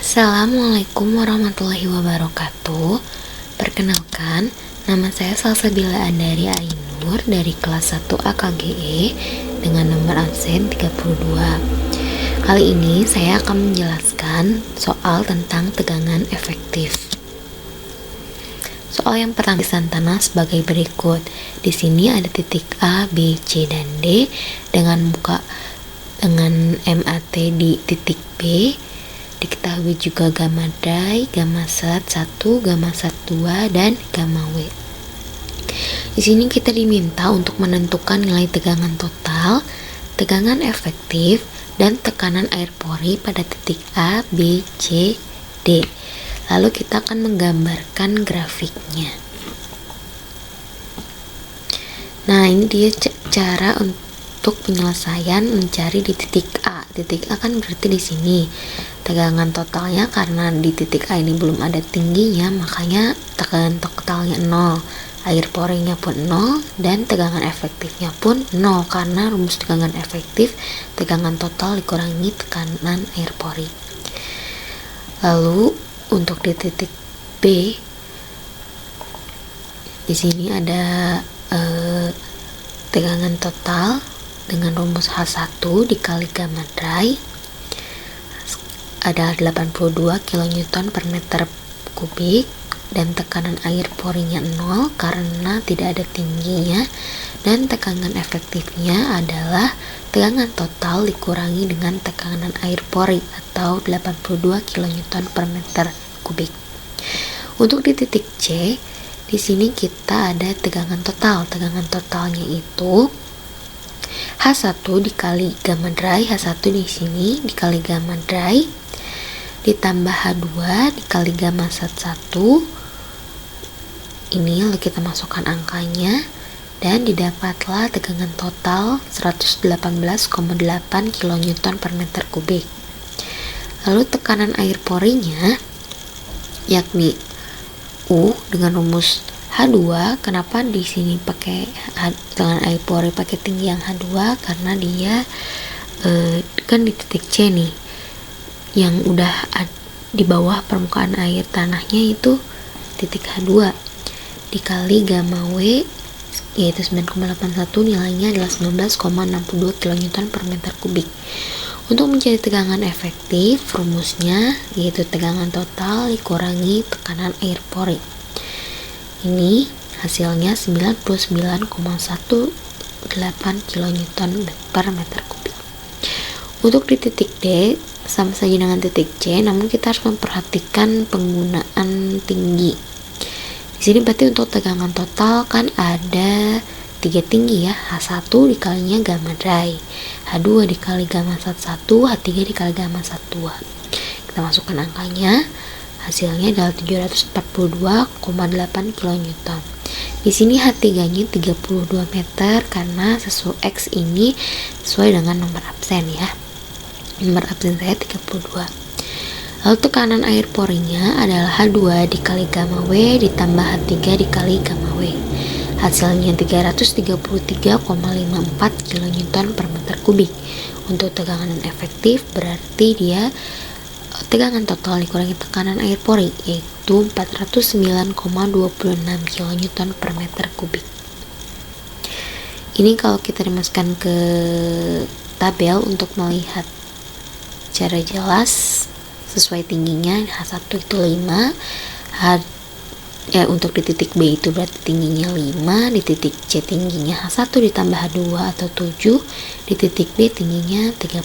Assalamualaikum warahmatullahi wabarakatuh. Perkenalkan, nama saya Salsabila Andari Ainur dari kelas 1 AKGE dengan nomor absen 32. Kali ini saya akan menjelaskan soal tentang tegangan efektif. Soal yang pertama tanah sebagai berikut. Di sini ada titik A, B, C, dan D dengan MAT di titik B. Diketahui juga gamma dai, gamma sat 1, gamma sat 2, dan gamma W. Di sini kita diminta untuk menentukan nilai tegangan total, tegangan efektif, dan tekanan air pori pada titik A, B, C, D. Lalu kita akan menggambarkan grafiknya. Nah, ini dia cara untuk penyelesaian mencari di titik A. Titik A kan berarti di sini. Tegangan totalnya karena di titik A ini belum ada tingginya, makanya tegangan totalnya 0. Air porinya pun 0 dan tegangan efektifnya pun 0 karena rumus tegangan efektif tegangan total dikurangi tekanan air pori. Lalu untuk di titik B, di sini ada tegangan total dengan rumus H1 dikali gamma dai ada 82 kN per meter kubik dan tekanan air porinya 0 karena tidak ada tingginya, dan tekanan efektifnya adalah tegangan total dikurangi dengan tekanan air pori atau 82 kN per meter kubik. Untuk di titik C, di sini kita ada tegangan total. Tegangan totalnya itu H1 dikali gamma dai, H1 di sini dikali gamma dai ditambah H2 dikali gamma sat 1. Ini lalu kita masukkan angkanya dan didapatlah tegangan total 118,8 kN per meter kubik. Lalu tekanan air porinya yakni U dengan rumus H2. Kenapa di sini pakai tekanan air pori pakai tinggi yang H2? Karena dia kan di titik C nih, yang udah di bawah permukaan air tanahnya itu titik H2 dikali gamma W yaitu 9,81, nilainya adalah 19,62 kN per meter kubik. Untuk mencari tegangan efektif, rumusnya yaitu tegangan total dikurangi tekanan air pori. Ini hasilnya 99,18 kN per meter kubik. Untuk di titik D sama saja dengan titik C, namun kita harus memperhatikan penggunaan tinggi. Di sini berarti untuk tegangan total kan ada 3 tinggi ya, H1 dikalinya gamma dai, H2 dikali gamma sat 1, H3 dikali gamma sat 2. Kita masukkan angkanya, hasilnya adalah 742,8 kN. Di sini H3-nya 32 meter karena sesuai X ini sesuai dengan nomor absen ya. Nomor absen saya 32. Lalu tekanan air porinya adalah H2 dikali gamma W ditambah H3 dikali gamma W. Hasilnya 333,54 kN per meter kubik. Untuk tegangan efektif berarti dia tegangan total dikurangi tekanan air pori yaitu 409,26 kN per meter kubik. Ini kalau kita dimasukkan ke tabel untuk melihat secara jelas sesuai tingginya. H1 itu 5, untuk di titik B itu berarti tingginya 5, di titik C tingginya H1 ditambah H2 atau 7, di titik D tingginya 39.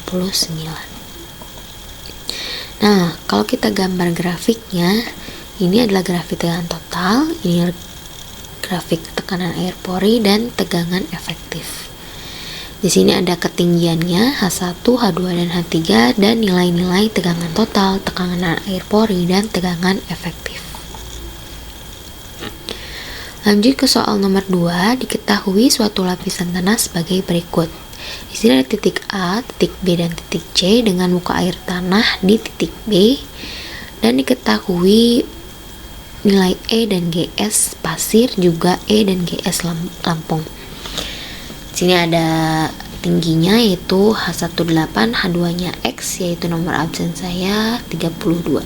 Nah, kalau kita gambar grafiknya, ini adalah grafik tegangan total, ini grafik tekanan air pori dan tegangan efektif. Di sini ada ketinggiannya H1, H2, dan H3 dan nilai-nilai tegangan total, tekanan air pori, dan tegangan efektif. Lanjut ke soal nomor 2, diketahui suatu lapisan tanah sebagai berikut. Di sini ada titik A, titik B, dan titik C dengan muka air tanah di titik B, dan diketahui nilai E dan GS pasir juga E dan GS Lampung. Di sini ada tingginya yaitu H18, H2-nya X, yaitu nomor absen saya 32.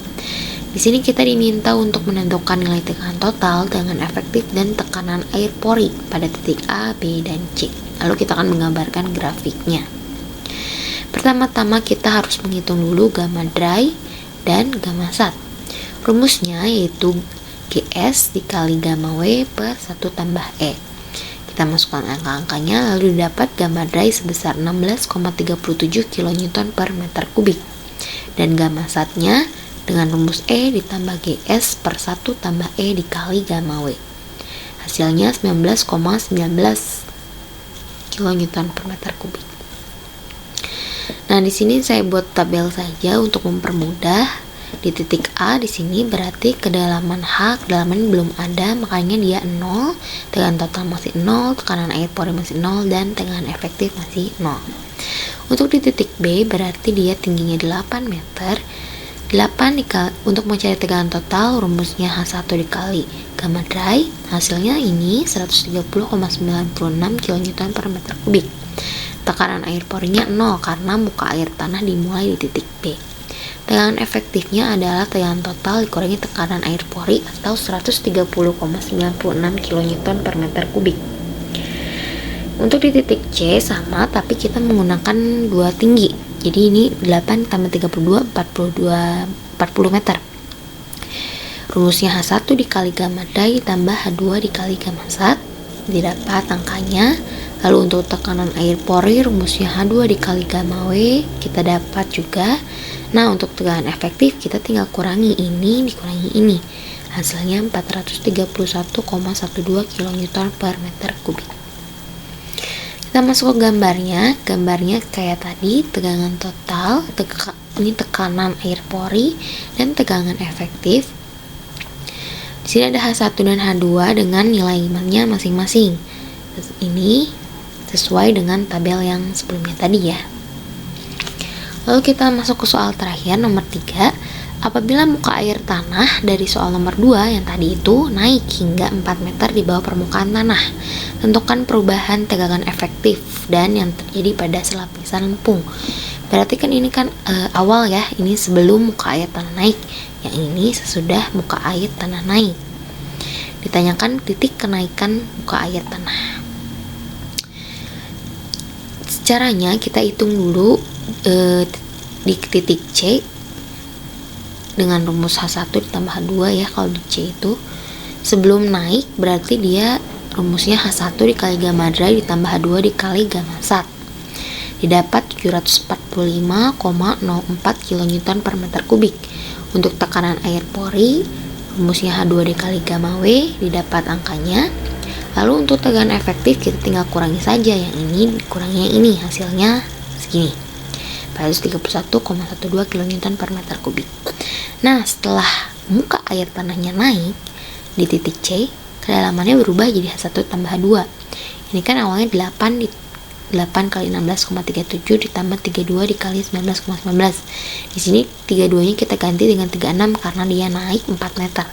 Di sini kita diminta untuk menentukan nilai tekanan total dengan efektif dan tekanan air pori pada titik A, B, dan C. Lalu kita akan menggambarkan grafiknya. Pertama-tama kita harus menghitung dulu gamma dry dan gamma sat. Rumusnya yaitu GS dikali gamma W per 1 tambah E. Kita masukkan angka-angkanya lalu dapat gamma dry sebesar 16,37 kN per meter kubik. Dan gamma satnya dengan rumus E ditambah GS per 1 tambah E dikali gamma W. Hasilnya 19,19 kN per meter kubik. Nah, di sini saya buat tabel saja untuk mempermudah. Di titik A di sini berarti kedalaman H, kedalaman belum ada, makanya dia 0, tekanan total masih 0, tekanan air pori masih 0, dan tekanan efektif masih 0. Untuk di titik B berarti dia tingginya 8 meter. 8 dikali, untuk mencari tekanan total rumusnya H1 dikali gamma dry, hasilnya ini 130,96 kN per meter kubik. Tekanan air porinya 0 karena muka air tanah dimulai di titik B. Tekanan efektifnya adalah tekanan total dikurangi tekanan air pori atau 130,96 kN per meter kubik. Untuk di titik C sama, tapi kita menggunakan dua tinggi. Jadi ini 8 tambah 32, 40 meter. Rumusnya H1 dikali gamma dry ditambah H2 dikali gamma sat, didapat angkanya. Lalu untuk tekanan air pori rumusnya H2 dikali gamma W kita dapat juga. Nah, untuk tekanan efektif kita tinggal kurangi ini dikurangi ini. Hasilnya 431,12 kN per meter kubik. Kita masuk ke gambarnya. Gambarnya kayak tadi, tegangan total, ini tekanan air pori dan tegangan efektif. Di sini ada H1 dan H2 dengan nilainya masing-masing. Ini sesuai dengan tabel yang sebelumnya tadi ya. Lalu kita masuk ke soal terakhir nomor 3. Apabila muka air tanah dari soal nomor 2 yang tadi itu naik hingga 4 meter di bawah permukaan tanah, tentukan perubahan tegangan efektif dan yang terjadi pada selapisan lempung. Berarti kan ini kan awal ya, ini sebelum muka air tanah naik, yang ini sesudah muka air tanah naik. Ditanyakan titik kenaikan muka air tanah. Caranya kita hitung dulu di titik C dengan rumus H1 ditambah H2 ya. Kalau di C itu sebelum naik berarti dia rumusnya H1 dikali gamma dry ditambah H2 dikali gamma sat, didapat 745,04 kN per meter kubik. Untuk tekanan air pori rumusnya H2 dikali gamma W, didapat angkanya. Lalu untuk tegangan efektif kita tinggal kurangi saja yang ini dikurangi yang ini, hasilnya segini, 431,12 kN per meter kubik. Nah, setelah muka air tanahnya naik di titik C, kedalamannya berubah jadi H1 tambah H2. Ini kan awalnya 8 kali 16,37 ditambah 32 dikali 19,19. Di sini 32-nya kita ganti dengan 36 karena dia naik 4 meter.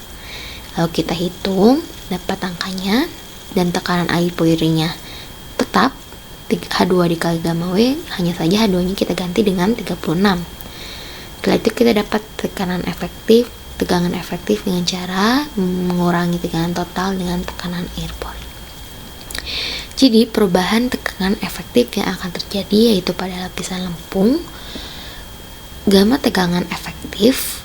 Lalu kita hitung, dapat angkanya. Dan tekanan air porinya tetap H2 dikali gamma W, hanya saja H2 nya kita ganti dengan 36. Setelah itu kita dapat tegangan efektif dengan cara mengurangi tekanan total dengan tekanan air pori. Jadi perubahan tekanan efektif yang akan terjadi yaitu pada lapisan lempung, gamma tegangan efektif,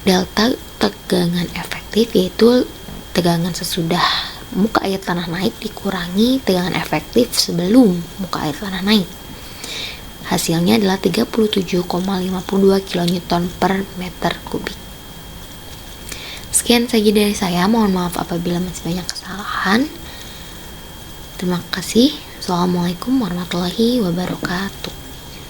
delta tegangan efektif yaitu tegangan sesudah muka air tanah naik dikurangi tegangan efektif sebelum muka air tanah naik. Hasilnya adalah 37,52 kN per meter kubik. Sekian saja dari saya, mohon maaf apabila masih banyak kesalahan. Terima kasih. Assalamualaikum warahmatullahi wabarakatuh.